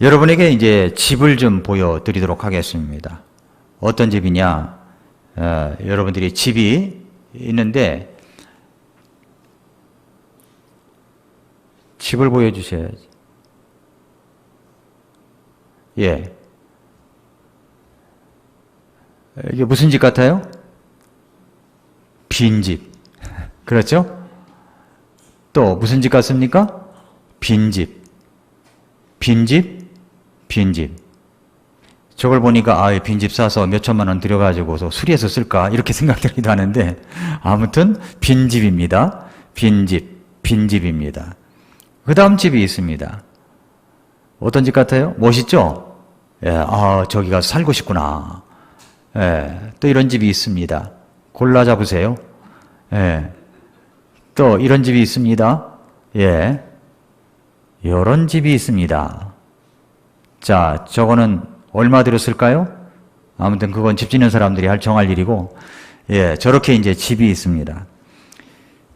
여러분에게 이제 집을 좀 보여드리도록 하겠습니다. 어떤 집이냐? 여러분들이 집이 있는데 집을 보여주셔야지. 예. 이게 무슨 집 같아요? 빈집. 그렇죠? 또 무슨 집 같습니까? 빈집. 빈집? 빈집. 저걸 보니까 빈집 사서 몇 천만 원 들여가지고서 수리해서 쓸까 이렇게 생각되기도 하는데 아무튼 빈집입니다. 빈집. 빈집입니다. 그 다음 집이 있습니다. 어떤 집 같아요? 멋있죠? 예, 저기 가서 살고 싶구나. 예, 또 이런 집이 있습니다. 골라 잡으세요. 예, 또 이런 집이 있습니다. 예, 이런 집이 있습니다. 자, 저거는 얼마 들였을까요? 아무튼 그건 집 짓는 사람들이 정할 일이고, 예, 저렇게 이제 집이 있습니다.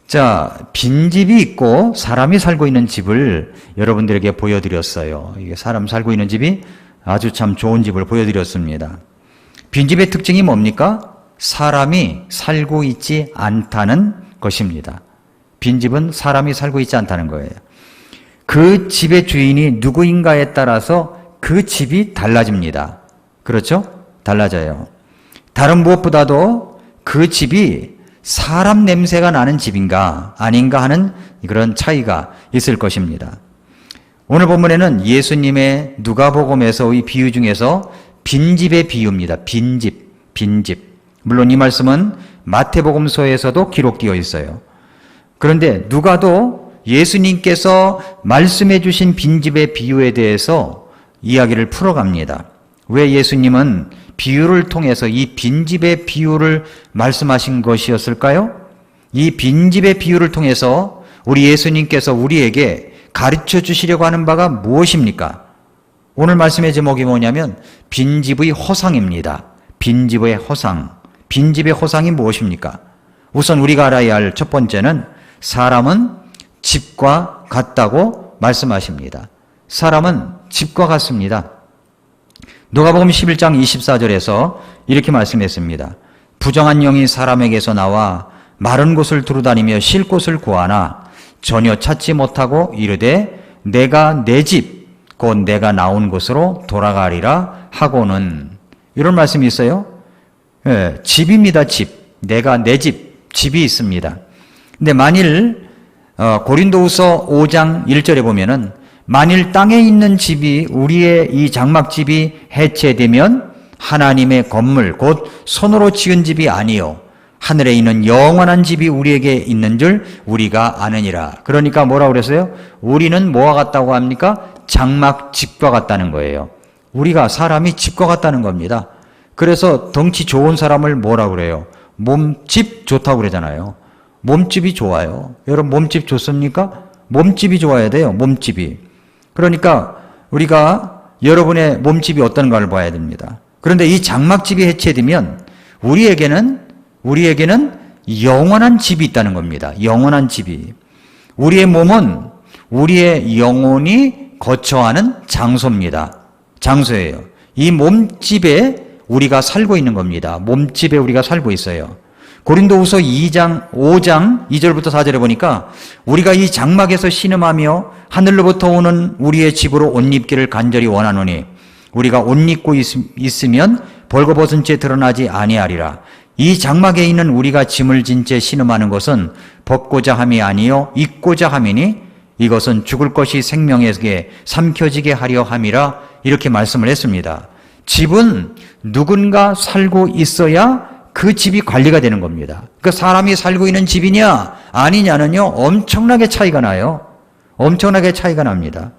자, 빈집이 있고 사람이 살고 있는 집을 여러분들에게 보여드렸어요. 이게 사람 살고 있는 집이 아주 참 좋은 집을 보여드렸습니다. 빈집의 특징이 뭡니까? 사람이 살고 있지 않다는 것입니다. 빈집은 사람이 살고 있지 않다는 거예요. 그 집의 주인이 누구인가에 따라서 그 집이 달라집니다. 그렇죠? 달라져요. 다른 무엇보다도 그 집이 사람 냄새가 나는 집인가 아닌가 하는 그런 차이가 있을 것입니다. 오늘 본문에는 예수님의 누가복음에서의 비유 중에서 빈집의 비유입니다. 빈집, 빈집. 물론 이 말씀은 마태복음서에서도 기록되어 있어요. 그런데 누가도 예수님께서 말씀해 주신 빈집의 비유에 대해서 이야기를 풀어갑니다. 왜 예수님은 비유를 통해서 이 빈집의 비유를 말씀하신 것이었을까요? 이 빈집의 비유를 통해서 우리 예수님께서 우리에게 가르쳐 주시려고 하는 바가 무엇입니까? 오늘 말씀의 제목이 뭐냐면 빈집의 허상입니다. 빈집의 허상. 빈집의 허상이 무엇입니까? 우선 우리가 알아야 할 첫 번째는 사람은 집과 같다고 말씀하십니다. 사람은 집과 같습니다. 누가복음 11장 24절에서 이렇게 말씀했습니다. 부정한 영이 사람에게서 나와 마른 곳을 두루다니며 쉴 곳을 구하나 전혀 찾지 못하고 이르되 내가 내 집 곧 내가 나온 곳으로 돌아가리라 하고는, 이런 말씀이 있어요. 예, 집입니다. 집. 내가 내 집이 있습니다. 근데 만일 고린도후서 5장 1절에 보면은 만일 땅에 있는 집이, 우리의 이 장막집이 해체되면 하나님의 건물 곧 손으로 지은 집이 아니요 하늘에 있는 영원한 집이 우리에게 있는 줄 우리가 아느니라. 그러니까 뭐라고 그랬어요? 우리는 뭐와 같다고 합니까? 장막집과 같다는 거예요. 우리가 사람이 집과 같다는 겁니다. 그래서 덩치 좋은 사람을 뭐라고 그래요? 몸집 좋다고 그러잖아요. 몸집이 좋아요. 여러분 몸집 좋습니까? 몸집이 좋아야 돼요. 몸집이. 그러니까 우리가 여러분의 몸집이 어떤가를 봐야 됩니다. 그런데 이 장막집이 해체되면 우리에게는 영원한 집이 있다는 겁니다. 영원한 집이. 우리의 몸은 우리의 영혼이 거처하는 장소입니다. 장소예요. 이 몸집에 우리가 살고 있는 겁니다. 몸집에 우리가 살고 있어요. 고린도후서 5장 2절부터 4절에 보니까 우리가 이 장막에서 신음하며 하늘로부터 오는 우리의 집으로 옷 입기를 간절히 원하노니 우리가 옷 입고 있으면 벌거벗은 채 드러나지 아니하리라. 이 장막에 있는 우리가 짐을 진 채 신음하는 것은 벗고자 함이 아니요 입고자 함이니 이것은 죽을 것이 생명에게 삼켜지게 하려 함이라. 이렇게 말씀을 했습니다. 집은 누군가 살고 있어야 그 집이 관리가 되는 겁니다. 그 사람이 살고 있는 집이냐 아니냐는요 엄청나게 차이가 나요. 엄청나게 차이가 납니다.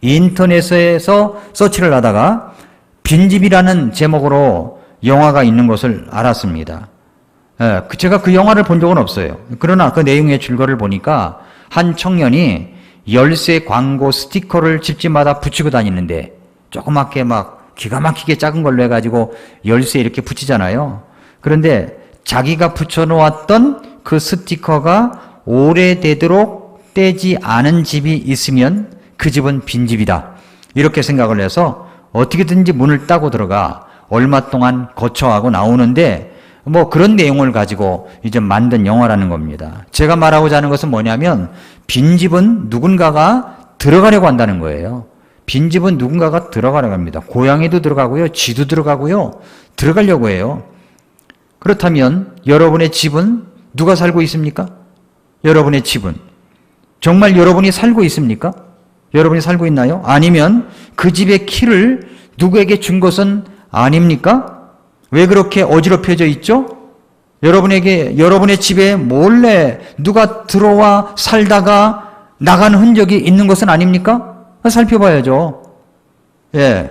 인터넷에서 서치를 하다가 빈집이라는 제목으로 영화가 있는 것을 알았습니다. 제가 그 영화를 본 적은 없어요. 그러나 그 내용의 줄거리를 보니까 한 청년이 열쇠 광고 스티커를 집집마다 붙이고 다니는데 조그맣게 막 기가 막히게 작은 걸로 해가지고 열쇠 이렇게 붙이잖아요. 그런데 자기가 붙여놓았던 그 스티커가 오래되도록 떼지 않은 집이 있으면 그 집은 빈집이다. 이렇게 생각을 해서 어떻게든지 문을 따고 들어가 얼마 동안 거처하고 나오는데 뭐 그런 내용을 가지고 이제 만든 영화라는 겁니다. 제가 말하고자 하는 것은 뭐냐면 빈집은 누군가가 들어가려고 한다는 거예요. 빈집은 누군가가 들어가려고 합니다. 고양이도 들어가고요. 쥐도 들어가고요. 들어가려고 해요. 그렇다면 여러분의 집은 누가 살고 있습니까? 여러분의 집은 정말 여러분이 살고 있습니까? 여러분이 살고 있나요? 아니면 그 집의 키를 누구에게 준 것은 아닙니까? 왜 그렇게 어지럽혀져 있죠? 여러분의 집에 몰래 누가 들어와 살다가 나간 흔적이 있는 것은 아닙니까? 살펴봐야죠. 예.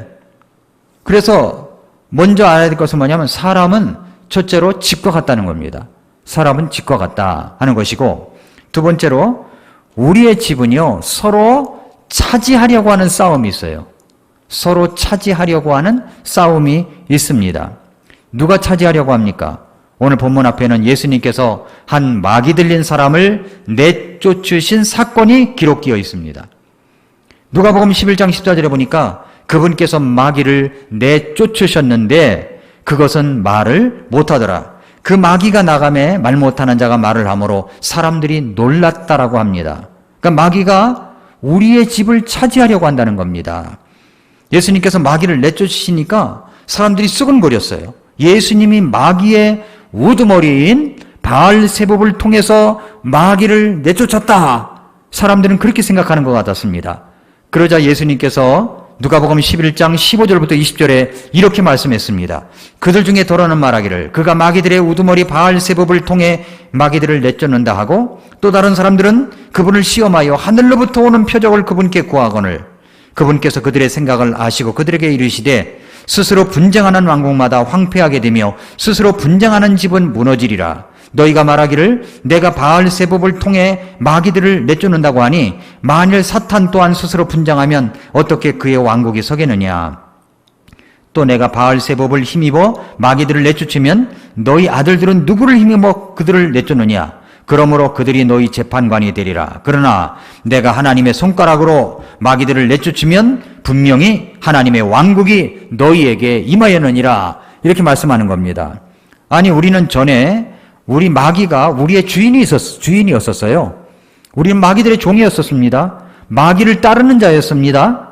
그래서 먼저 알아야 될 것은 뭐냐면 사람은 첫째로 집과 같다는 겁니다. 사람은 집과 같다 하는 것이고, 두 번째로 우리의 집은요 서로 차지하려고 하는 싸움이 있어요. 서로 차지하려고 하는 싸움이 있습니다. 누가 차지하려고 합니까? 오늘 본문 앞에는 예수님께서 한 마귀 들린 사람을 내쫓으신 사건이 기록되어 있습니다. 누가복음 11장 14절에 보니까 그분께서 마귀를 내쫓으셨는데 그것은 말을 못하더라. 그 마귀가 나가매 말 못하는 자가 말을 하므로 사람들이 놀랐다라고 합니다. 그러니까 마귀가 우리의 집을 차지하려고 한다는 겁니다. 예수님께서 마귀를 내쫓으시니까 사람들이 쓰근거렸어요. 예수님이 마귀의 우두머리인 바알세붑을 통해서 마귀를 내쫓았다. 사람들은 그렇게 생각하는 것 같았습니다. 그러자 예수님께서 누가복음 11장 15절부터 20절에 이렇게 말씀했습니다. 그들 중에 더러는 말하기를 그가 마귀들의 우두머리 바알세붑을 통해 마귀들을 내쫓는다 하고, 또 다른 사람들은 그분을 시험하여 하늘로부터 오는 표적을 그분께 구하거늘 그분께서 그들의 생각을 아시고 그들에게 이르시되 스스로 분쟁하는 왕국마다 황폐하게 되며 스스로 분쟁하는 집은 무너지리라. 너희가 말하기를 내가 바알세붑을 통해 마귀들을 내쫓는다고 하니 만일 사탄 또한 스스로 분쟁하면 어떻게 그의 왕국이 서겠느냐. 또 내가 바알세붑을 힘입어 마귀들을 내쫓으면 너희 아들들은 누구를 힘입어 그들을 내쫓느냐. 그러므로 그들이 너희 재판관이 되리라. 그러나 내가 하나님의 손가락으로 마귀들을 내쫓으면 분명히 하나님의 왕국이 너희에게 임하였느니라. 이렇게 말씀하는 겁니다. 아니, 우리는 전에 우리 마귀가 우리의 주인이었었어요. 우리는 마귀들의 종이었었습니다. 마귀를 따르는 자였습니다.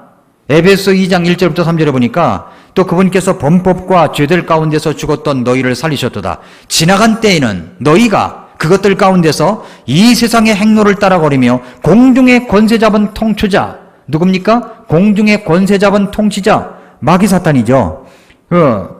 에베소 2장 1절부터 3절에 보니까 또 그분께서 범법과 죄들 가운데서 죽었던 너희를 살리셨도다. 지나간 때에는 너희가 그것들 가운데서 이 세상의 행로를 따라거리며 공중의 권세 잡은 통치자, 누굽니까? 공중의 권세 잡은 통치자, 마귀 사탄이죠.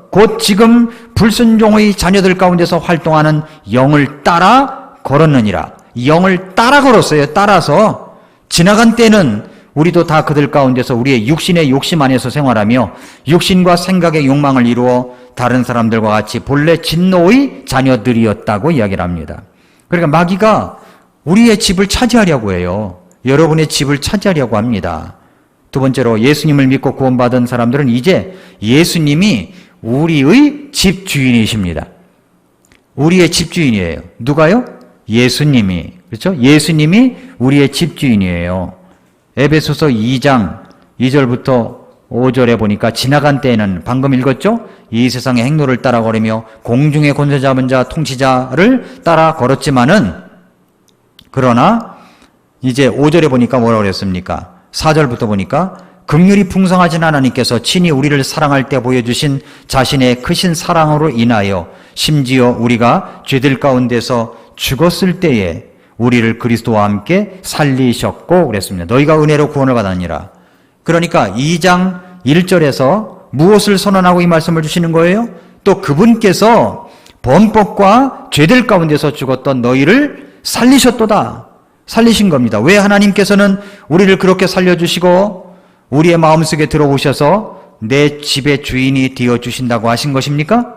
곧 지금 불순종의 자녀들 가운데서 활동하는 영을 따라 걸었느니라. 영을 따라 걸었어요. 따라서 지나간 때는 우리도 다 그들 가운데서 우리의 육신의 욕심 안에서 생활하며 육신과 생각의 욕망을 이루어 다른 사람들과 같이 본래 진노의 자녀들이었다고 이야기를 합니다. 그러니까 마귀가 우리의 집을 차지하려고 해요. 여러분의 집을 차지하려고 합니다. 두 번째로 예수님을 믿고 구원받은 사람들은 이제 예수님이 우리의 집주인이십니다. 우리의 집주인이에요. 누가요? 예수님이. 그렇죠? 예수님이 우리의 집주인이에요. 에베소서 2장 2절부터 5절에 보니까 지나간 때에는 방금 읽었죠? 이 세상의 행로를 따라 걸으며 공중의 권세 잡은 자 통치자를 따라 걸었지만은, 그러나 이제 5절에 보니까 뭐라고 그랬습니까? 4절부터 보니까 긍휼이 풍성하신 하나님께서 친히 우리를 사랑할 때 보여주신 자신의 크신 사랑으로 인하여 심지어 우리가 죄들 가운데서 죽었을 때에 우리를 그리스도와 함께 살리셨고 그랬습니다. 너희가 은혜로 구원을 받았느니라. 그러니까 2장 1절에서 무엇을 선언하고 이 말씀을 주시는 거예요? 또 그분께서 범법과 죄들 가운데서 죽었던 너희를 살리셨도다. 살리신 겁니다. 왜 하나님께서는 우리를 그렇게 살려주시고 우리의 마음속에 들어오셔서 내 집의 주인이 되어주신다고 하신 것입니까?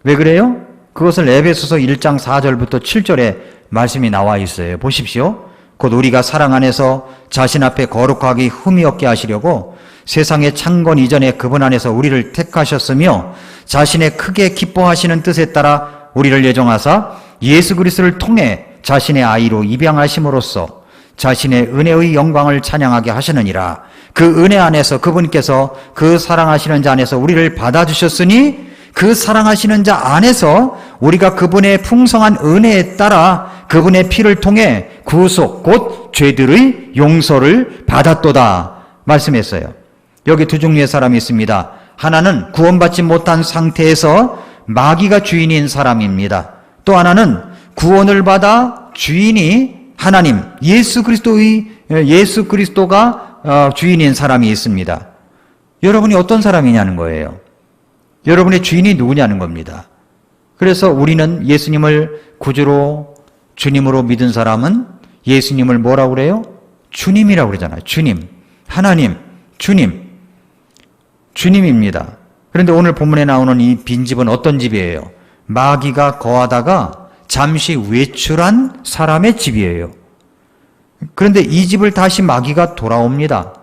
왜 그래요? 그것을 에베소서 1장 4절부터 7절에 말씀이 나와 있어요. 보십시오. 곧 우리가 사랑 안에서 자신 앞에 거룩하기 흠이 없게 하시려고 세상의 창건 이전에 그분 안에서 우리를 택하셨으며 자신의 크게 기뻐하시는 뜻에 따라 우리를 예정하사 예수 그리스도를 통해 자신의 아이로 입양하심으로써 자신의 은혜의 영광을 찬양하게 하시느니라. 그 은혜 안에서 그분께서 그 사랑하시는 자 안에서 우리를 받아주셨으니 그 사랑하시는 자 안에서 우리가 그분의 풍성한 은혜에 따라 그분의 피를 통해 구속 곧 죄들의 용서를 받았도다 말씀했어요. 여기 두 종류의 사람이 있습니다. 하나는 구원받지 못한 상태에서 마귀가 주인인 사람입니다. 또 하나는 구원을 받아 주인이 하나님 예수 그리스도가 주인인 사람이 있습니다. 여러분이 어떤 사람이냐는 거예요. 여러분의 주인이 누구냐는 겁니다. 그래서 우리는 예수님을 구주로 주님으로 믿은 사람은 예수님을 뭐라고 그래요? 주님이라고 그러잖아요. 주님, 하나님, 주님입니다. 그런데 오늘 본문에 나오는 이 빈집은 어떤 집이에요? 마귀가 거하다가 잠시 외출한 사람의 집이에요. 그런데 이 집을 다시 마귀가 돌아옵니다.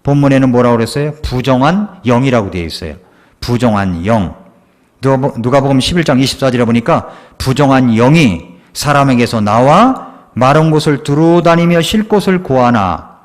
본문에는 뭐라고 그랬어요? 부정한 영이라고 되어 있어요. 부정한 영. 누가복음 11장 24절에 보니까 부정한 영이 사람에게서 나와 마른 곳을 두루 다니며 쉴 곳을 구하나.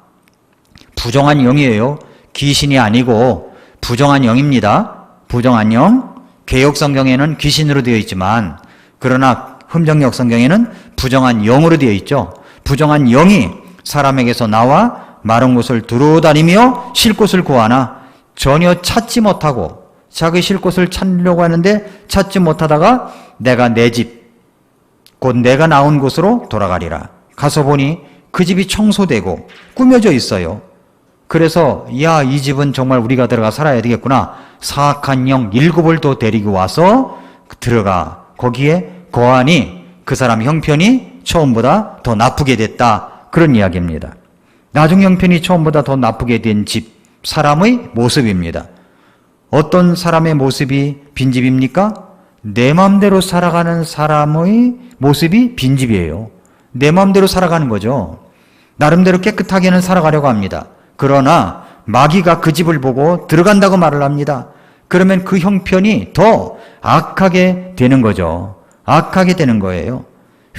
부정한 영이에요. 귀신이 아니고 부정한 영입니다. 부정한 영. 개역 성경에는 귀신으로 되어 있지만 그러나 흠정역 성경에는 부정한 영으로 되어 있죠. 부정한 영이 사람에게서 나와 마른 곳을 두루 다니며 쉴 곳을 구하나 전혀 찾지 못하고 자기 쉴 곳을 찾으려고 하는데 찾지 못하다가 내가 내 집, 곧 내가 나온 곳으로 돌아가리라. 가서 보니 그 집이 청소되고 꾸며져 있어요. 그래서 야, 이 집은 정말 우리가 들어가 살아야 되겠구나. 사악한 영 7을 더 데리고 와서 들어가 거기에 거하니 그 사람 형편이 처음보다 더 나쁘게 됐다. 그런 이야기입니다. 나중 형편이 처음보다 더 나쁘게 된 집, 사람의 모습입니다. 어떤 사람의 모습이 빈집입니까? 내 마음대로 살아가는 사람의 모습이 빈집이에요. 내 마음대로 살아가는 거죠. 나름대로 깨끗하게는 살아가려고 합니다. 그러나 마귀가 그 집을 보고 들어간다고 말을 합니다. 그러면 그 형편이 더 악하게 되는 거죠. 악하게 되는 거예요.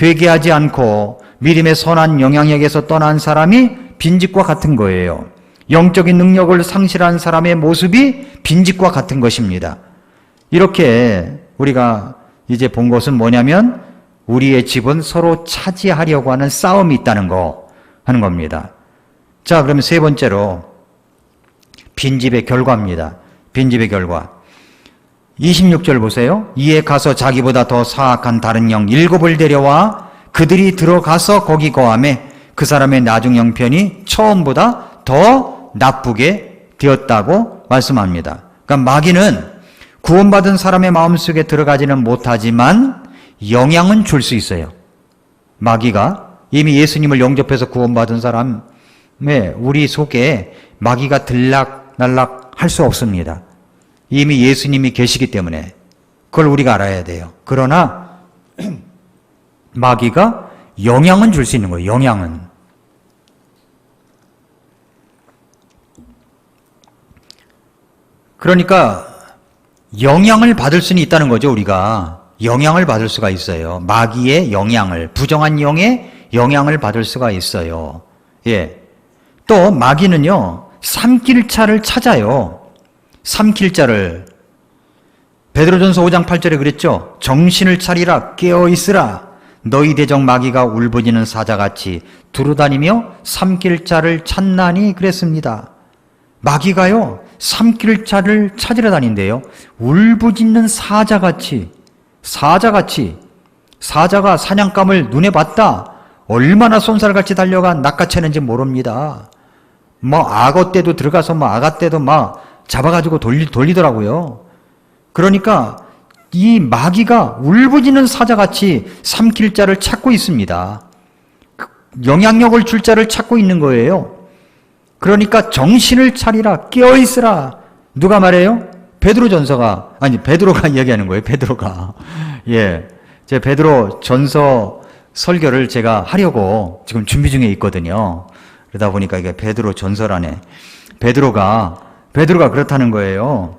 회개하지 않고 믿음의 선한 영향력에서 떠난 사람이 빈집과 같은 거예요. 영적인 능력을 상실한 사람의 모습이 빈집과 같은 것입니다. 이렇게 우리가 이제 본 것은 뭐냐면 우리의 집은 서로 차지하려고 하는 싸움이 있다는 거 하는 겁니다. 자, 그러면 세 번째로 빈집의 결과입니다. 빈집의 결과. 26절 보세요. 이에 가서 자기보다 더 사악한 다른 영 7을 데려와 그들이 들어가서 거기 거하매 그 사람의 나중 형편이 처음보다 더 나쁘게 되었다고 말씀합니다. 그러니까 마귀는 구원받은 사람의 마음속에 들어가지는 못하지만 영향은 줄 수 있어요. 마귀가 이미 예수님을 영접해서 구원받은 사람의 우리 속에 마귀가 들락날락 할 수 없습니다. 이미 예수님이 계시기 때문에 그걸 우리가 알아야 돼요. 그러나 마귀가 영향은 줄 수 있는 거예요. 영향은. 그러니까 영향을 받을 수는 있다는 거죠. 우리가 영향을 받을 수가 있어요. 마귀의 영향을, 부정한 영의 영향을 받을 수가 있어요. 예. 또 마귀는요, 삼킬자를 찾아요. 삼킬자를. 베드로전서 5장 8절에 그랬죠. 정신을 차리라, 깨어있으라. 너희 대적 마귀가 울부짖는 사자같이 두루다니며 삼킬자를 찾나니 그랬습니다. 마귀가요, 삼킬자를 찾으러 다닌대요. 울부짖는 사자같이. 사자가 사냥감을 눈에 봤다. 얼마나 쏜살같이 달려가 낚아채는지 모릅니다. 악어 떼도 들어가서 아가 떼도 잡아가지고 돌리더라고요. 그러니까 이 마귀가 울부짖는 사자같이 삼킬 자를 찾고 있습니다. 영향력을 줄 자를 찾고 있는 거예요. 그러니까 정신을 차리라, 깨어있으라. 누가 말해요? 베드로가 이야기하는 거예요. 베드로가. 예. 제 베드로 전서 설교를 제가 하려고 지금 준비 중에 있거든요. 그러다 보니까 이게 베드로 전서라네. 베드로가 그렇다는 거예요.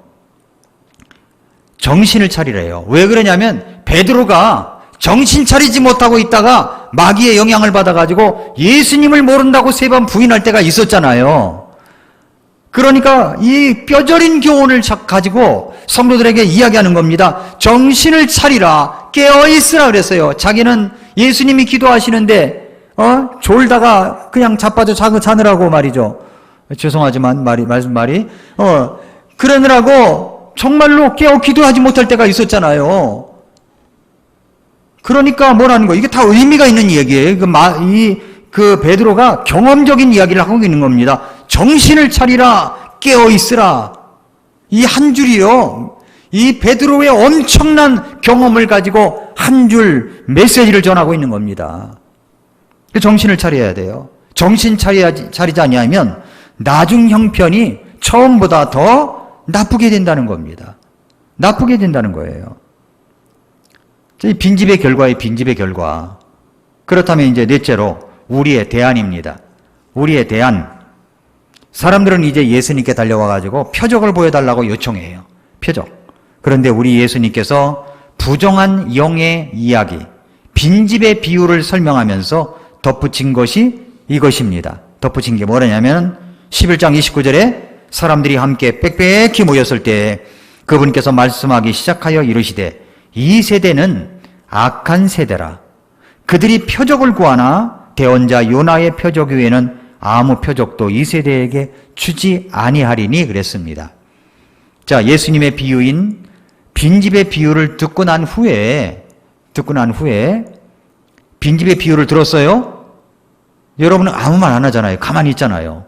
정신을 차리래요. 왜 그러냐면 베드로가 정신 차리지 못하고 있다가 마귀의 영향을 받아가지고 예수님을 모른다고 3번 부인할 때가 있었잖아요. 그러니까 이 뼈저린 교훈을 가지고 성도들에게 이야기하는 겁니다. 정신을 차리라, 깨어있으라 그랬어요. 자기는 예수님이 기도하시는데 졸다가 그냥 자빠져 자느라고 말이죠. 죄송하지만 말이 그러느라고 정말로 깨어 기도하지 못할 때가 있었잖아요. 그러니까 뭐라는 거예요? 이게 다 의미가 있는 얘기예요. 그 베드로가 경험적인 이야기를 하고 있는 겁니다. 정신을 차리라, 깨어 있으라. 이 한 줄이요. 이 베드로의 엄청난 경험을 가지고 한 줄 메시지를 전하고 있는 겁니다. 정신을 차려야 돼요. 정신 차리지 아니하면 나중 형편이 처음보다 더 나쁘게 된다는 겁니다. 나쁘게 된다는 거예요. 빈집의 결과의 빈집의 결과. 그렇다면 이제 넷째로 우리의 대안입니다. 우리의 대안. 사람들은 이제 예수님께 달려와가지고 표적을 보여달라고 요청해요. 표적. 그런데 우리 예수님께서 부정한 영의 이야기, 빈집의 비유를 설명하면서 덧붙인 것이 이것입니다. 덧붙인 게 뭐냐면 11장 29절에 사람들이 함께 빽빽히 모였을 때 그분께서 말씀하기 시작하여 이르시되 이 세대는 악한 세대라. 그들이 표적을 구하나 대언자 요나의 표적 외에는 아무 표적도 이 세대에게 주지 아니하리니 그랬습니다. 자, 예수님의 비유인 빈집의 비유를 듣고 난 후에 빈집의 비유를 들었어요? 여러분은 아무 말 안 하잖아요. 가만히 있잖아요.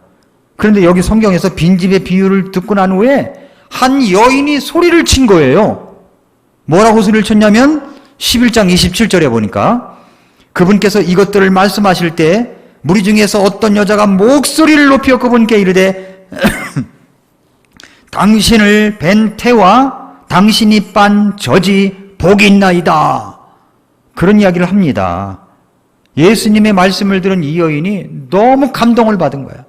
그런데 여기 성경에서 빈집의 비유를 듣고 난 후에 한 여인이 소리를 친 거예요. 뭐라고 소리를 쳤냐면 11장 27절에 보니까 그분께서 이것들을 말씀하실 때 무리 중에서 어떤 여자가 목소리를 높여 그분께 이르되 당신을 벤 태와 당신이 빤 젖이 복이 있나이다. 그런 이야기를 합니다. 예수님의 말씀을 들은 이 여인이 너무 감동을 받은 거야.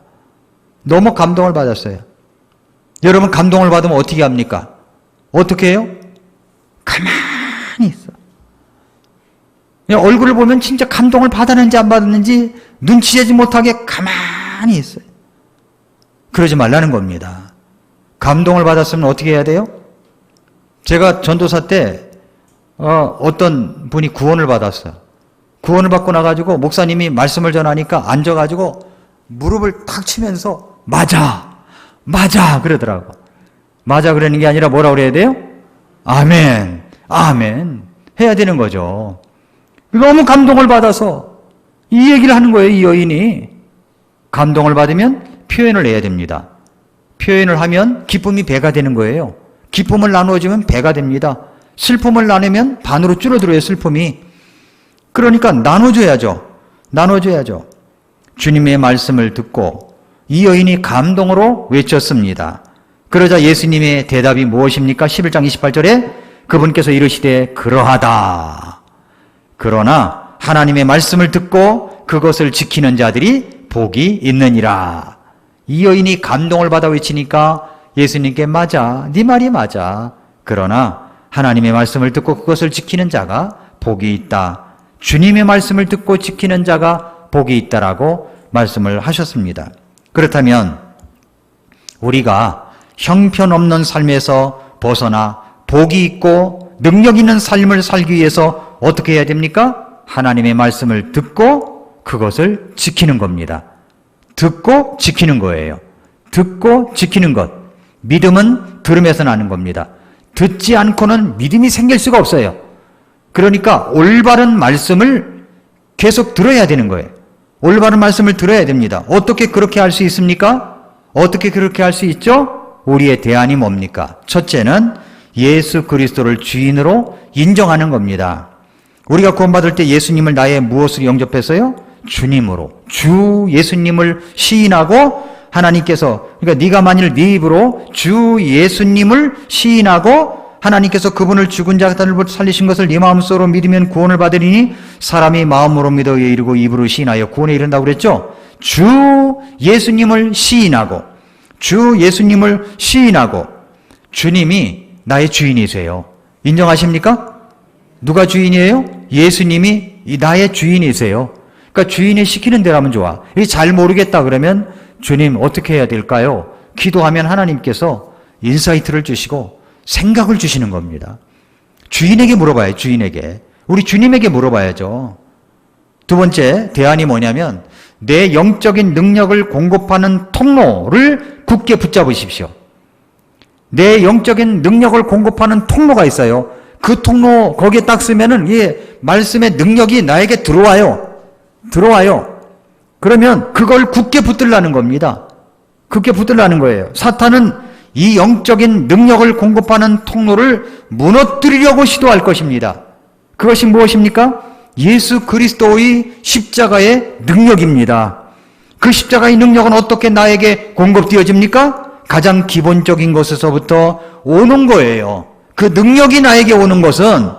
너무 감동을 받았어요. 여러분 감동을 받으면 어떻게 합니까? 어떻게 해요? 가만히 있어. 얼굴을 보면 진짜 감동을 받았는지 안 받았는지 눈치채지 못하게 가만히 있어요. 그러지 말라는 겁니다. 감동을 받았으면 어떻게 해야 돼요? 제가 전도사 때 어떤 분이 구원을 받았어요. 구원을 받고 나가지고 목사님이 말씀을 전하니까 앉아가지고 무릎을 탁 치면서 맞아 그러더라고. 맞아 그러는 게 아니라 뭐라 그래야 돼요? 아멘 해야 되는 거죠. 너무 감동을 받아서 이 얘기를 하는 거예요. 이 여인이 감동을 받으면 표현을 해야 됩니다. 표현을 하면 기쁨이 배가 되는 거예요. 기쁨을 나누어주면 배가 됩니다. 슬픔을 나누면 반으로 줄어들어요. 슬픔이. 그러니까 나눠줘야죠. 주님의 말씀을 듣고 이 여인이 감동으로 외쳤습니다. 그러자 예수님의 대답이 무엇입니까? 11장 28절에 그분께서 이르시되 그러하다. 그러나 하나님의 말씀을 듣고 그것을 지키는 자들이 복이 있느니라. 이 여인이 감동을 받아 외치니까 예수님께 맞아, 네 말이 맞아. 그러나 하나님의 말씀을 듣고 그것을 지키는 자가 복이 있다. 주님의 말씀을 듣고 지키는 자가 복이 있다라고 말씀을 하셨습니다. 그렇다면 우리가 형편없는 삶에서 벗어나 복이 있고 능력 있는 삶을 살기 위해서 어떻게 해야 됩니까? 하나님의 말씀을 듣고 그것을 지키는 겁니다. 듣고 지키는 거예요. 듣고 지키는 것. 믿음은 들음에서 나는 겁니다. 듣지 않고는 믿음이 생길 수가 없어요. 그러니까 올바른 말씀을 계속 들어야 되는 거예요. 올바른 말씀을 들어야 됩니다. 어떻게 그렇게 할 수 있습니까? 어떻게 그렇게 할 수 있죠? 우리의 대안이 뭡니까? 첫째는 예수 그리스도를 주인으로 인정하는 겁니다. 우리가 구원받을 때 예수님을 나의 무엇으로 영접했어요? 주님으로. 주 예수님을 시인하고 하나님께서, 그러니까 네가 만일 네 입으로 주 예수님을 시인하고 하나님께서 그분을 죽은 자들을 살리신 것을 네 마음속으로 믿으면 구원을 받으리니 사람이 마음으로 믿어 이르고 입으로 시인하여 구원에 이른다고 그랬죠? 주 예수님을 시인하고 주님이 나의 주인이세요. 인정하십니까? 누가 주인이에요? 예수님이 나의 주인이세요. 그러니까 주인이 시키는 대로 하면 좋아. 잘 모르겠다 그러면 주님 어떻게 해야 될까요? 기도하면 하나님께서 인사이트를 주시고 생각을 주시는 겁니다. 주인에게 물어봐요. 주인에게. 우리 주님에게 물어봐야죠. 두 번째 대안이 뭐냐면 내 영적인 능력을 공급하는 통로를 굳게 붙잡으십시오. 내 영적인 능력을 공급하는 통로가 있어요. 그 통로 거기에 딱 쓰면은 말씀의 능력이 나에게 들어와요. 그러면 그걸 굳게 붙들라는 겁니다. 굳게 붙들라는 거예요. 사탄은 이 영적인 능력을 공급하는 통로를 무너뜨리려고 시도할 것입니다. 그것이 무엇입니까? 예수 그리스도의 십자가의 능력입니다. 그 십자가의 능력은 어떻게 나에게 공급되어집니까? 가장 기본적인 것에서부터 오는 거예요. 그 능력이 나에게 오는 것은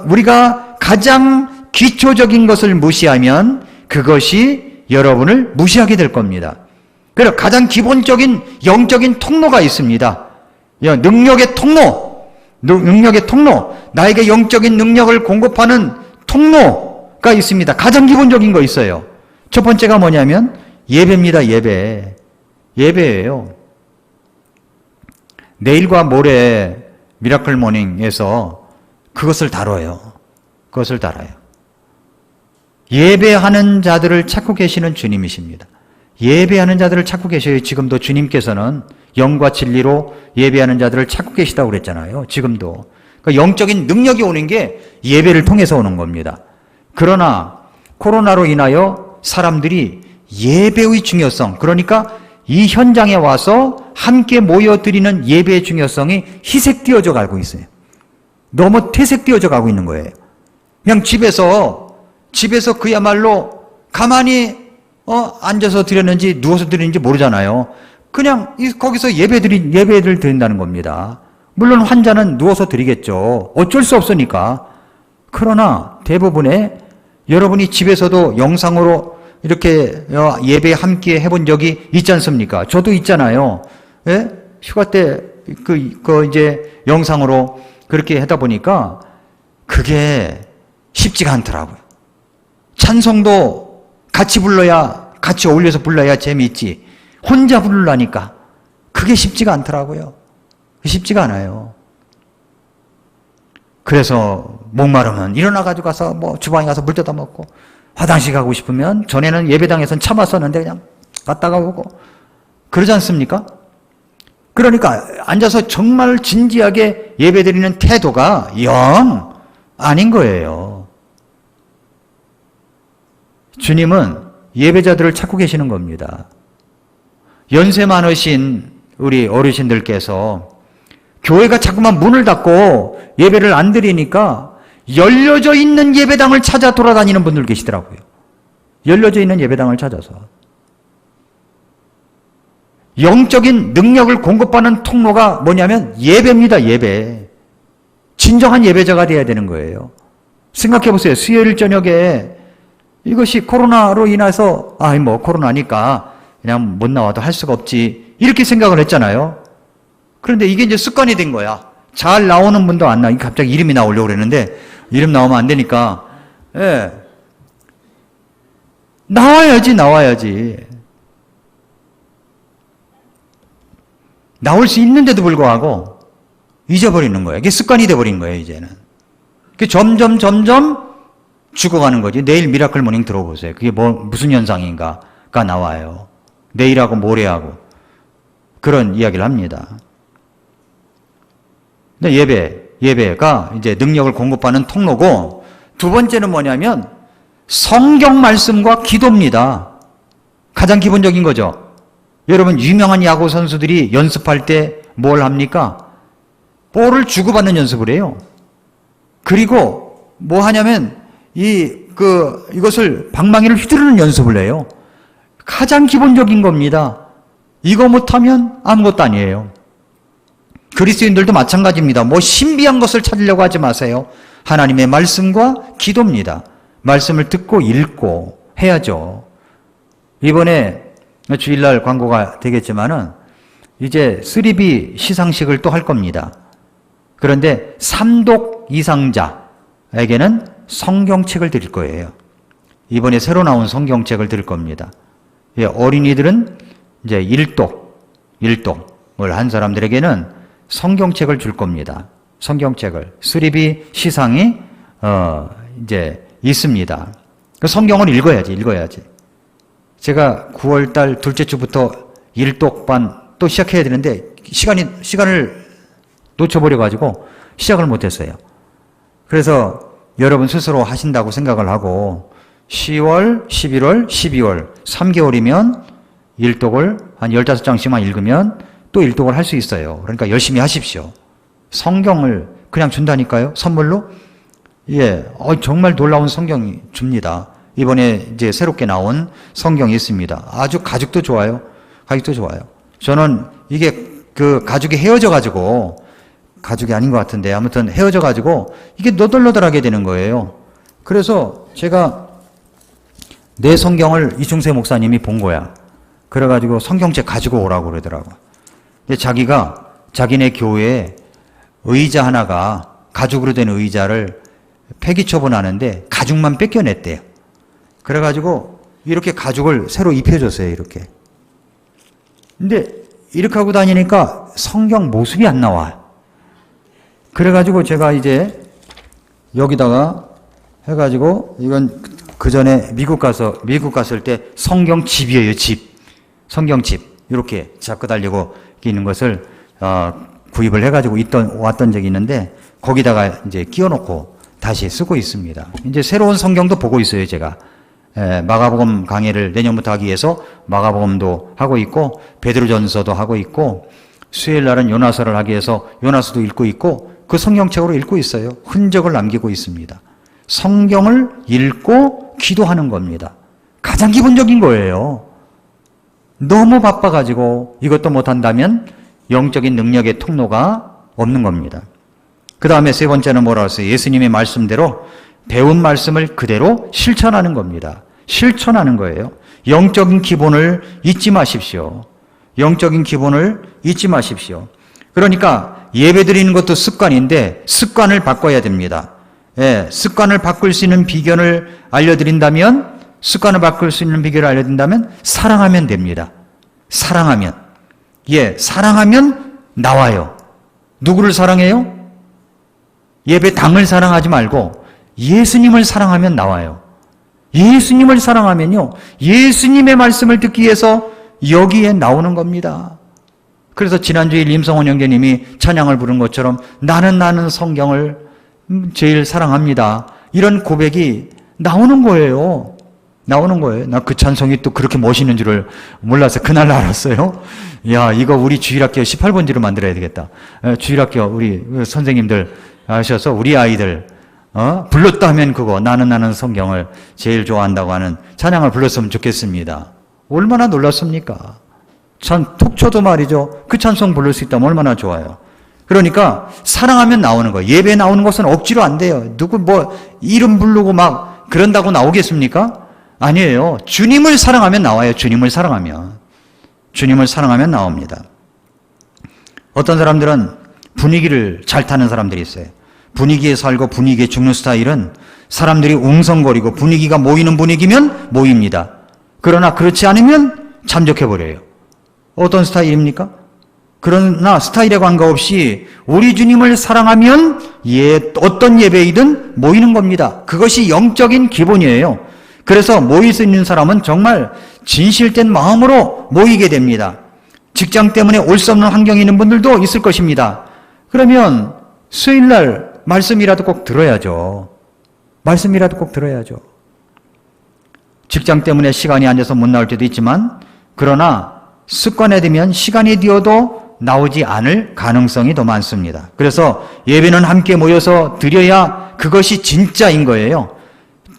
우리가 가장 기초적인 것을 무시하면 그것이 여러분을 무시하게 될 겁니다. 그래서 가장 기본적인 영적인 통로가 있습니다. 능력의 통로, 나에게 영적인 능력을 공급하는 통로가 있습니다. 가장 기본적인 거 있어요. 첫 번째가 뭐냐면 예배입니다. 예배예요. 내일과 모레 미라클 모닝에서 그것을 다뤄요. 예배하는 자들을 찾고 계시는 주님이십니다. 예배하는 자들을 찾고 계셔요. 지금도 주님께서는 영과 진리로 예배하는 자들을 찾고 계시다고 그랬잖아요. 지금도. 그러니까 영적인 능력이 오는 게 예배를 통해서 오는 겁니다. 그러나 코로나로 인하여 사람들이 예배의 중요성, 그러니까 이 현장에 와서 함께 모여드리는 예배의 중요성이 희색되어져 가고 있어요. 너무 퇴색되어져 가고 있는 거예요. 그냥 집에서 그야말로 가만히 앉아서 드렸는지 누워서 드렸는지 모르잖아요. 그냥 거기서 예배를 드린다는 겁니다. 물론 환자는 누워서 드리겠죠. 어쩔 수 없으니까. 그러나 대부분의 여러분이 집에서도 영상으로 이렇게 예배 함께 해본 적이 있지 않습니까? 저도 있잖아요. 예? 휴가 때 이제 영상으로 그렇게 하다 보니까 그게 쉽지가 않더라고요. 찬송도 같이 어울려서 불러야 재미있지. 혼자 부르려니까 그게 쉽지가 않더라고요. 쉽지가 않아요. 그래서 목마르면 일어나가지고 가서 주방에 가서 물 뜯어 먹고, 화장실 가고 싶으면 전에는 예배당에선 참았었는데 그냥 갔다가 오고 그러지 않습니까? 그러니까 앉아서 정말 진지하게 예배드리는 태도가 영 아닌 거예요. 주님은 예배자들을 찾고 계시는 겁니다. 연세 많으신 우리 어르신들께서 교회가 자꾸만 문을 닫고 예배를 안 드리니까 열려져 있는 예배당을 찾아 돌아다니는 분들 계시더라고요. 열려져 있는 예배당을 찾아서. 영적인 능력을 공급하는 통로가 뭐냐면 예배입니다. 예배. 진정한 예배자가 되어야 되는 거예요. 생각해 보세요. 수요일 저녁에 이것이 코로나로 인해서 코로나니까 그냥 못 나와도 할 수가 없지 이렇게 생각을 했잖아요. 그런데 이게 이제 습관이 된 거야. 잘 나오는 분도 안 나와. 갑자기 이름이 나오려고 그랬는데 이름 나오면 안 되니까 나와야지. 나올 수 있는데도 불구하고 잊어버리는 거예요. 이게 습관이 돼버린 거예요. 이제는. 점점 죽어가는 거지. 내일 미라클 모닝 들어보세요. 그게 무슨 현상인가가 나와요. 내일하고 모레하고 그런 이야기를 합니다. 근데 예배가 이제 능력을 공급하는 통로고, 두 번째는 뭐냐면 성경 말씀과 기도입니다. 가장 기본적인 거죠. 여러분, 유명한 야구 선수들이 연습할 때 뭘 합니까? 볼을 주고받는 연습을 해요. 그리고 뭐 하냐면 이것을 방망이를 휘두르는 연습을 해요. 가장 기본적인 겁니다. 이거 못하면 아무것도 아니에요. 그리스도인들도 마찬가지입니다. 신비한 것을 찾으려고 하지 마세요. 하나님의 말씀과 기도입니다. 말씀을 듣고 읽고 해야죠. 이번에 주일날 광고가 되겠지만은 이제 3B 시상식을 또 할 겁니다. 그런데 삼독 이상자에게는 성경책을 드릴 거예요. 이번에 새로 나온 성경책을 드릴 겁니다. 어린이들은 이제 1독 일독을 한 사람들에게는 성경책을 줄 겁니다. 성경책을. 수리비 시상이 이제 있습니다. 그 성경을 읽어야지. 제가 9월달 둘째 주부터 일독반 또 시작해야 되는데 시간을 놓쳐버려가지고 시작을 못했어요. 그래서 여러분 스스로 하신다고 생각을 하고 10월, 11월, 12월 3개월이면 일독을 한 15장씩만 읽으면 또 일독을 할 수 있어요. 그러니까 열심히 하십시오. 성경을 그냥 준다니까요. 선물로. 예, 정말 놀라운 성경이 줍니다. 이번에 이제 새롭게 나온 성경이 있습니다. 아주 가죽도 좋아요. 저는 이게 그 가죽이 헤어져가지고, 가죽이 아닌 것 같은데 아무튼 헤어져가지고 이게 너덜너덜하게 되는 거예요. 그래서 제가 내 성경을 이중세 목사님이 본 거야. 그래가지고 성경책 가지고 오라고 그러더라고. 근데 자기가 자기네 교회에 의자 하나가 가죽으로 된 의자를 폐기 처분하는데 가죽만 뺏겨냈대요. 그래가지고 이렇게 가죽을 새로 입혀줬어요. 이렇게. 근데 이렇게 하고 다니니까 성경 모습이 안 나와. 그래가지고 제가 이제 여기다가 해가지고 이건 그 전에 미국 갔을 때 성경집이에요. 집. 성경집. 이렇게 잡고 달리고 있는 것을 구입을 해가지고 왔던 적이 있는데 거기다가 이제 끼워놓고 다시 쓰고 있습니다. 이제 새로운 성경도 보고 있어요. 제가. 마가복음 강해를 내년부터 하기 위해서 마가복음도 하고 있고 베드로전서도 하고 있고 수요일 날은 요나서를 하기 위해서 요나서도 읽고 있고 그 성경책으로 읽고 있어요. 흔적을 남기고 있습니다. 성경을 읽고 기도하는 겁니다. 가장 기본적인 거예요. 너무 바빠가지고 이것도 못한다면 영적인 능력의 통로가 없는 겁니다. 그 다음에 세 번째는 뭐라고 했어요? 예수님의 말씀대로 배운 말씀을 그대로 실천하는 겁니다. 실천하는 거예요. 영적인 기본을 잊지 마십시오. 영적인 기본을 잊지 마십시오. 그러니까 예배 드리는 것도 습관인데 습관을 바꿔야 됩니다. 예, 습관을 바꿀 수 있는 비결을 알려드린다면 사랑하면 됩니다. 사랑하면. 예, 사랑하면 나와요. 누구를 사랑해요? 예배당을 사랑하지 말고 예수님을 사랑하면 나와요. 예수님을 사랑하면요, 예수님의 말씀을 듣기 위해서 여기에 나오는 겁니다. 그래서 지난주에 임성원 형제님이 찬양을 부른 것처럼 나는 성경을 제일 사랑합니다. 이런 고백이 나오는 거예요. 나 그 찬송이 또 그렇게 멋있는 줄을 몰라서 그날 알았어요. 야, 이거 우리 주일학교 18번지로 만들어야 되겠다. 주일학교 우리 선생님들 아셔서 우리 아이들 불렀다 하면 그거 나는 성경을 제일 좋아한다고 하는 찬양을 불렀으면 좋겠습니다. 얼마나 놀랐습니까? 참 톡쳐도 말이죠. 그 찬송 부를 수 있다면 얼마나 좋아요. 그러니까 사랑하면 나오는 거예요. 예배에 나오는 것은 억지로 안 돼요. 누구 이름 부르고 막 그런다고 나오겠습니까? 아니에요. 주님을 사랑하면 나와요. 주님을 사랑하면 나옵니다. 어떤 사람들은 분위기를 잘 타는 사람들이 있어요. 분위기에 살고 분위기에 죽는 스타일은 사람들이 웅성거리고 분위기가 모이는 분위기면 모입니다. 그러나 그렇지 않으면 잠적해버려요. 어떤 스타일입니까? 그러나 스타일에 관계없이 우리 주님을 사랑하면 어떤 예배이든 모이는 겁니다. 그것이 영적인 기본이에요. 그래서 모일 수 있는 사람은 정말 진실된 마음으로 모이게 됩니다. 직장 때문에 올 수 없는 환경에 있는 분들도 있을 것입니다. 그러면 수요일날 말씀이라도 꼭 들어야죠. 직장 때문에 시간이 안 돼서 못 나올 때도 있지만 그러나 습관화되면 시간이 되어도 나오지 않을 가능성이 더 많습니다. 그래서 예배는 함께 모여서 드려야 그것이 진짜인 거예요.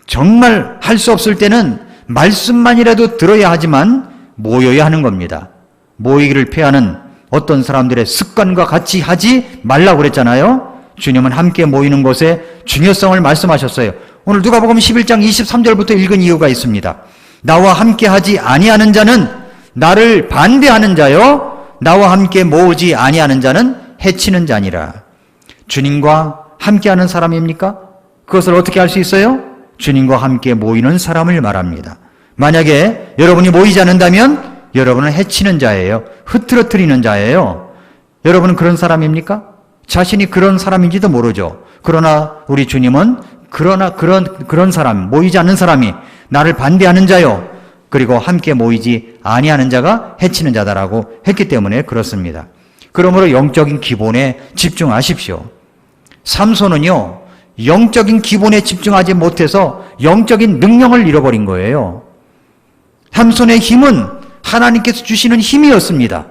정말 할 수 없을 때는 말씀만이라도 들어야 하지만 모여야 하는 겁니다. 모이기를 피하는 어떤 사람들의 습관과 같이 하지 말라고 그랬잖아요. 주님은 함께 모이는 것의 중요성을 말씀하셨어요. 오늘 누가복음 11장 23절부터 읽은 이유가 있습니다. 나와 함께 하지 아니하는 자는 나를 반대하는 자요, 나와 함께 모으지 아니하는 자는 해치는 자니라. 주님과 함께하는 사람입니까? 그것을 어떻게 알 수 있어요? 주님과 함께 모이는 사람을 말합니다. 만약에 여러분이 모이지 않는다면 여러분은 해치는 자예요. 흐트러뜨리는 자예요. 여러분은 그런 사람입니까? 자신이 그런 사람인지도 모르죠. 그러나 우리 주님은 그런 사람, 모이지 않는 사람이 나를 반대하는 자요. 그리고 함께 모이지 아니하는 자가 해치는 자다라고 했기 때문에 그렇습니다. 그러므로 영적인 기본에 집중하십시오. 삼손은요, 영적인 기본에 집중하지 못해서 영적인 능력을 잃어버린 거예요. 삼손의 힘은 하나님께서 주시는 힘이었습니다.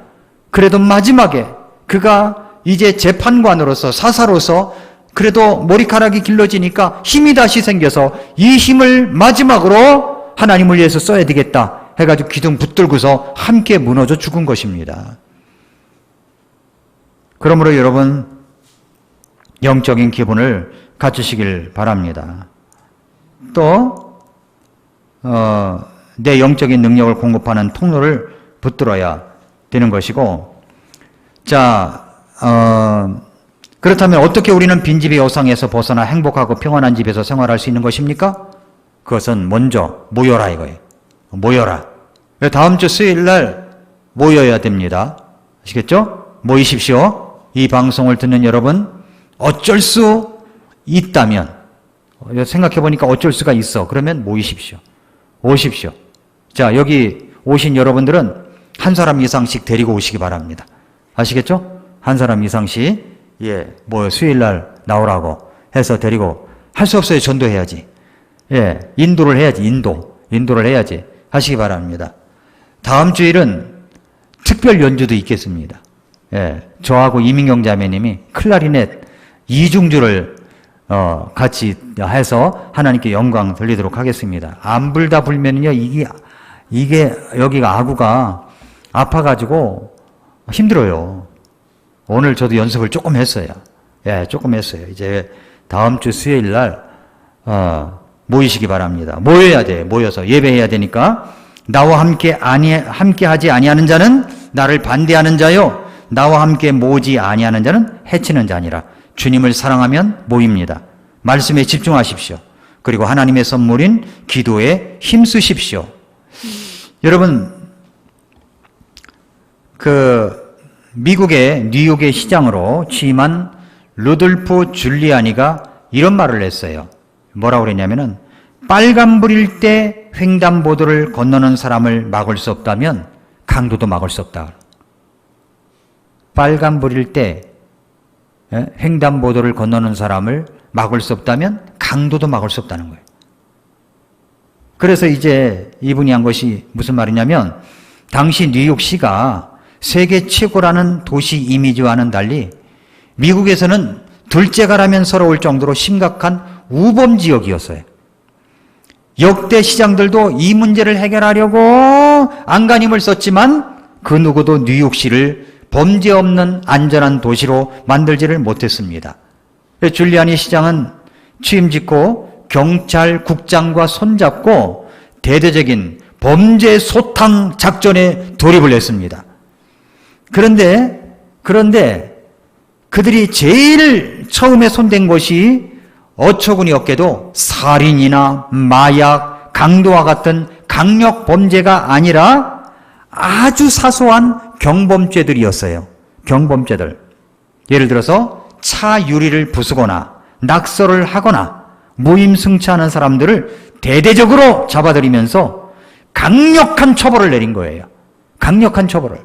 그래도 마지막에 그가 이제 재판관으로서 사사로서 그래도 머리카락이 길러지니까 힘이 다시 생겨서 이 힘을 마지막으로 하나님을 위해서 써야 되겠다 해가지고 기둥 붙들고서 함께 무너져 죽은 것입니다. 그러므로 여러분 영적인 기본을 갖추시길 바랍니다. 또 내 영적인 능력을 공급하는 통로를 붙들어야 되는 것이고, 자, 그렇다면 어떻게 우리는 빈집의 여상에서 벗어나 행복하고 평안한 집에서 생활할 수 있는 것입니까? 그것은 먼저 모여라 이거예요. 모여라. 다음 주 수요일 날 모여야 됩니다. 아시겠죠? 모이십시오. 이 방송을 듣는 여러분, 어쩔 수 있다면, 생각해 보니까 어쩔 수가 있어. 그러면 모이십시오. 오십시오. 자, 여기 오신 여러분들은 한 사람 이상씩 데리고 오시기 바랍니다. 아시겠죠? 한 사람 이상씩, 수요일 날 나오라고 해서 데리고, 할 수 없어요. 전도해야지. 인도를 해야지. 인도를 해야지. 하시기 바랍니다. 다음 주일은 특별 연주도 있겠습니다. 저하고 이민경 자매님이 클라리넷 이중주를 같이 해서 하나님께 영광 돌리도록 하겠습니다. 안 불다 불면은요, 이게 여기가 아구가 아파가지고 힘들어요. 오늘 저도 연습을 조금 했어요. 조금 했어요. 이제 다음 주 수요일 날 모이시기 바랍니다. 모여야 돼. 모여서 예배해야 되니까. 나와 함께 하지 아니하는 자는 나를 반대하는 자요, 나와 함께 모으지 아니하는 자는 해치는 자니라. 주님을 사랑하면 모입니다. 말씀에 집중하십시오. 그리고 하나님의 선물인 기도에 힘쓰십시오. 여러분, 미국의 뉴욕의 시장으로 취임한 루돌프 줄리아니가 이런 말을 했어요. 뭐라고 그랬냐면은, 빨간불일 때 횡단보도를 건너는 사람을 막을 수 없다면 강도도 막을 수 없다. 빨간불일 때 횡단보도를 건너는 사람을 막을 수 없다면 강도도 막을 수 없다는 거예요. 그래서 이제 이분이 한 것이 무슨 말이냐면, 당시 뉴욕시가 세계 최고라는 도시 이미지와는 달리 미국에서는 둘째가라면 서러울 정도로 심각한 우범 지역이었어요. 역대 시장들도 이 문제를 해결하려고 안간힘을 썼지만 그 누구도 뉴욕시를 범죄 없는 안전한 도시로 만들지를 못했습니다. 줄리아니 시장은 취임 직후 경찰국장과 손잡고 대대적인 범죄 소탕 작전에 돌입을 했습니다. 그런데 그들이 제일 처음에 손댄 것이 어처구니 없게도 살인이나 마약, 강도와 같은 강력 범죄가 아니라 아주 사소한 경범죄들이었어요. 경범죄들. 예를 들어서 차 유리를 부수거나 낙서를 하거나 무임승차하는 사람들을 대대적으로 잡아들이면서 강력한 처벌을 내린 거예요. 강력한 처벌을.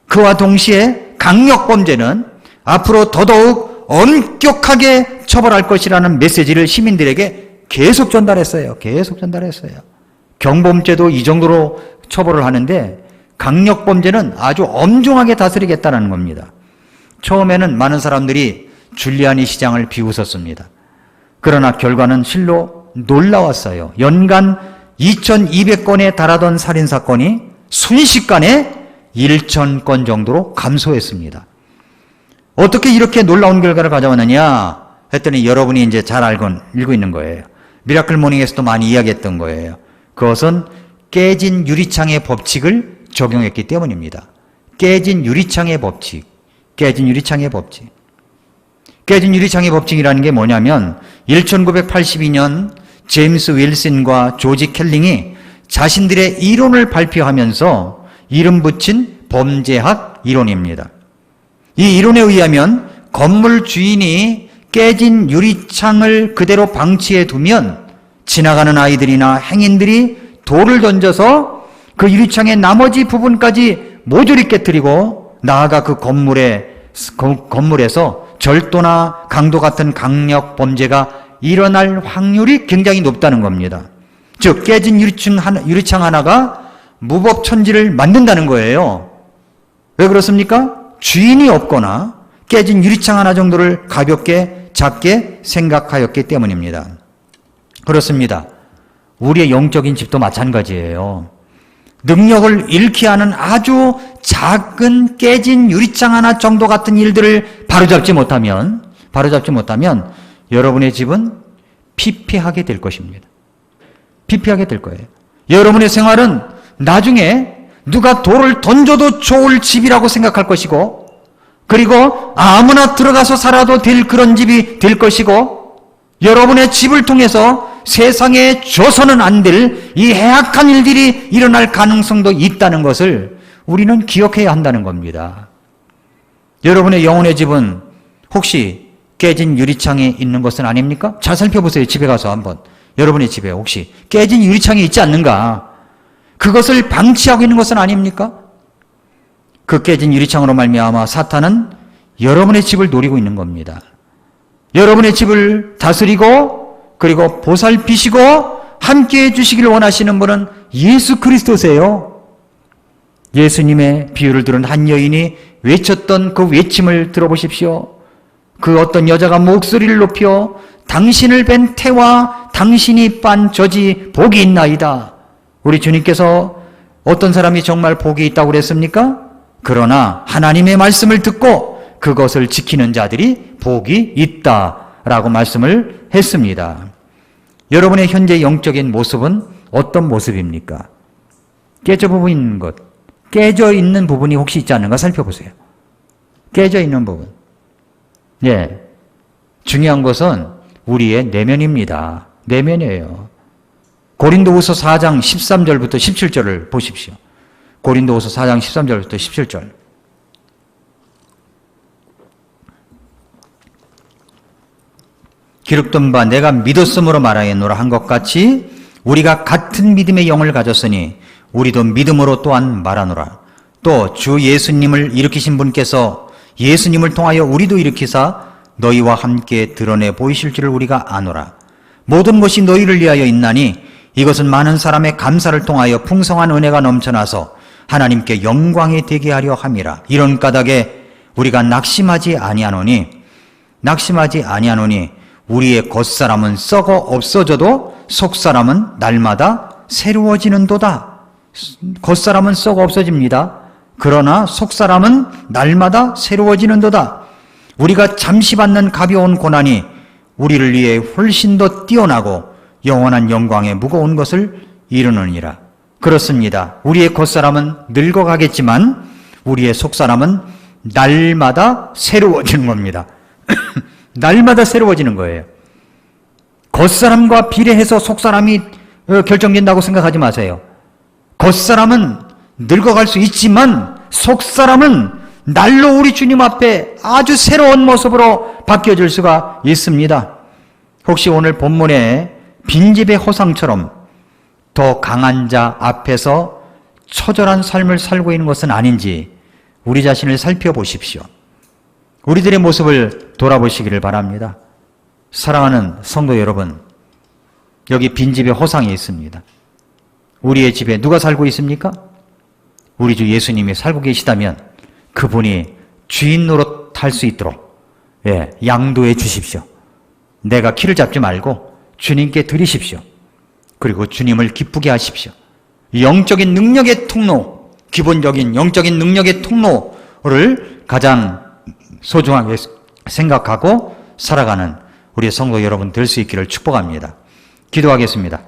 그와 동시에 강력범죄는 앞으로 더더욱 엄격하게 처벌할 것이라는 메시지를 시민들에게 계속 전달했어요. 계속 전달했어요. 경범죄도 이 정도로 처벌을 하는데 강력범죄는 아주 엄중하게 다스리겠다는 겁니다. 처음에는 많은 사람들이 줄리아니 시장을 비웃었습니다. 그러나 결과는 실로 놀라웠어요. 연간 2,200건에 달하던 살인사건이 순식간에 1,000건 정도로 감소했습니다. 어떻게 이렇게 놀라운 결과를 가져왔느냐 했더니 여러분이 이제 잘 알고 있는 거예요. 미라클 모닝에서도 많이 이야기했던 거예요. 그것은 깨진 유리창의 법칙을 적용했기 때문입니다. 깨진 유리창의 법칙. 깨진 유리창의 법칙. 깨진 유리창의 법칙이라는 게 뭐냐면 1982년 제임스 윌슨과 조지 켈링이 자신들의 이론을 발표하면서 이름 붙인 범죄학 이론입니다. 이 이론에 의하면 건물 주인이 깨진 유리창을 그대로 방치해 두면 지나가는 아이들이나 행인들이 돌을 던져서 그 유리창의 나머지 부분까지 모조리 깨뜨리고 나아가 그 건물에서 절도나 강도 같은 강력 범죄가 일어날 확률이 굉장히 높다는 겁니다. 즉 깨진 유리창 하나가 무법천지를 만든다는 거예요. 왜 그렇습니까? 주인이 없거나 깨진 유리창 하나 정도를 가볍게 작게 생각하였기 때문입니다. 그렇습니다. 우리의 영적인 집도 마찬가지예요. 능력을 잃게 하는 아주 작은 깨진 유리창 하나 정도 같은 일들을 바로잡지 못하면 여러분의 집은 피폐하게 될 것입니다. 피폐하게 될 거예요. 여러분의 생활은 나중에 누가 돌을 던져도 좋을 집이라고 생각할 것이고, 그리고 아무나 들어가서 살아도 될 그런 집이 될 것이고, 여러분의 집을 통해서 세상에 줘서는 안 될 이 해악한 일들이 일어날 가능성도 있다는 것을 우리는 기억해야 한다는 겁니다. 여러분의 영혼의 집은 혹시 깨진 유리창이 있는 것은 아닙니까? 잘 살펴보세요. 집에 가서 한번. 여러분의 집에 혹시 깨진 유리창이 있지 않는가? 그것을 방치하고 있는 것은 아닙니까? 그 깨진 유리창으로 말미암아 사탄은 여러분의 집을 노리고 있는 겁니다. 여러분의 집을 다스리고 그리고 보살피시고 함께해 주시기를 원하시는 분은 예수 그리스도세요. 예수님의 비유를 들은 한 여인이 외쳤던 그 외침을 들어보십시오. 그 어떤 여자가 목소리를 높여 당신을 뵌 태와 당신이 빤 젖이 복이 있나이다. 우리 주님께서 어떤 사람이 정말 복이 있다고 그랬습니까? 그러나 하나님의 말씀을 듣고 그것을 지키는 자들이 복이 있다라고 말씀을 했습니다. 여러분의 현재 영적인 모습은 어떤 모습입니까? 깨져 있는 것, 깨져 있는 부분이 혹시 있지 않는가 살펴보세요. 깨져 있는 부분. 예, 중요한 것은 우리의 내면입니다. 내면이에요. 고린도후서 4장 13절부터 17절을 보십시오. 고린도후서 4장 13절부터 17절. 기록된 바 내가 믿었으므로 말하였노라 한 것 같이 우리가 같은 믿음의 영을 가졌으니 우리도 믿음으로 또한 말하노라. 또 주 예수님을 일으키신 분께서 예수님을 통하여 우리도 일으키사 너희와 함께 드러내 보이실 줄을 우리가 아노라. 모든 것이 너희를 위하여 있나니 이것은 많은 사람의 감사를 통하여 풍성한 은혜가 넘쳐나서 하나님께 영광이 되게 하려 함이라. 이런 까닭에 우리가 낙심하지 아니하노니 우리의 겉사람은 썩어 없어져도 속사람은 날마다 새로워지는도다. 겉사람은 썩어 없어집니다. 그러나 속사람은 날마다 새로워지는도다. 우리가 잠시 받는 가벼운 고난이 우리를 위해 훨씬 더 뛰어나고 영원한 영광에 무거운 것을 이루느니라. 그렇습니다. 우리의 겉사람은 늙어가겠지만 우리의 속사람은 날마다 새로워지는 겁니다. 날마다 새로워지는 거예요. 겉사람과 비례해서 속사람이 결정된다고 생각하지 마세요. 겉사람은 늙어갈 수 있지만 속사람은 날로 우리 주님 앞에 아주 새로운 모습으로 바뀌어질 수가 있습니다. 혹시 오늘 본문에 빈집의 호상처럼 더 강한 자 앞에서 처절한 삶을 살고 있는 것은 아닌지 우리 자신을 살펴보십시오. 우리들의 모습을 돌아보시기를 바랍니다. 사랑하는 성도 여러분, 여기 빈집에 호상이 있습니다. 우리의 집에 누가 살고 있습니까? 우리 주 예수님이 살고 계시다면 그분이 주인 노릇 할 수 있도록 양도해 주십시오. 내가 키를 잡지 말고 주님께 드리십시오. 그리고 주님을 기쁘게 하십시오. 영적인 능력의 통로, 기본적인 영적인 능력의 통로를 가장 소중하게 생각하고 살아가는 우리 성도 여러분 될 수 있기를 축복합니다. 기도하겠습니다.